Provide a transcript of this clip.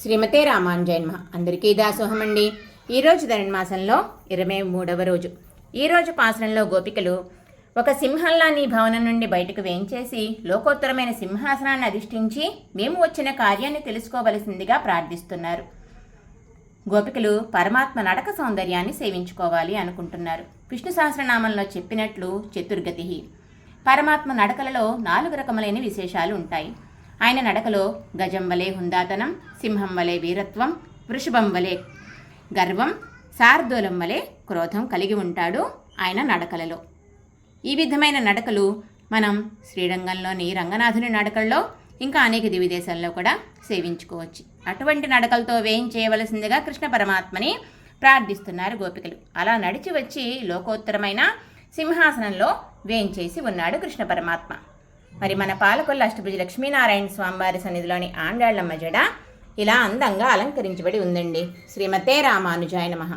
శ్రీమతే రామానుజాయ నమః. అందరికీ దాసోహమండి. ఈరోజు ధనుర్మాసంలో 23వ రోజు. ఈరోజు పాసనంలో గోపికలు ఒక సింహంలా నీ భవనం నుండి బయటకు వేయించేసి లోకోత్తరమైన సింహాసనాన్ని అధిష్ఠించి మేము వచ్చిన కార్యాన్ని తెలుసుకోవలసిందిగా ప్రార్థిస్తున్నారు. గోపికలు పరమాత్మ నడక సౌందర్యాన్ని సేవించుకోవాలి అనుకుంటున్నారు. విష్ణు సహస్రనామంలో చెప్పినట్లు చతుర్గతి. పరమాత్మ నడకలలో 4 రకములైన విశేషాలు ఉంటాయి. ఆయన నడకలో గజం వలె హుందాతనం, సింహం వలె వీరత్వం, వృషభం వలె గర్వం, శార్దూలం వలె క్రోధం కలిగి ఉంటాడు ఆయన నడకలలో. ఈ విధమైన నడకలు మనం శ్రీరంగంలోని రంగనాథుని నడకల్లో ఇంకా అనేక దివిదేశాల్లో కూడా సేవించుకోవచ్చు. అటువంటి నడకలతో వేయించేయవలసిందిగా కృష్ణ పరమాత్మని ప్రార్థిస్తున్నారు గోపికలు. అలా నడిచి వచ్చి లోకోత్తరమైన సింహాసనంలో వేయించేసి ఉన్నాడు కృష్ణ పరమాత్మ. మరి మన పాలకొల్ల అష్టభుజి లక్ష్మీనారాయణ స్వామివారి సన్నిధిలోని ఆండాళ్ళమ్మ జడ ఇలా అందంగా అలంకరించబడి ఉందండి. శ్రీమతే రామానుజాయ నమః.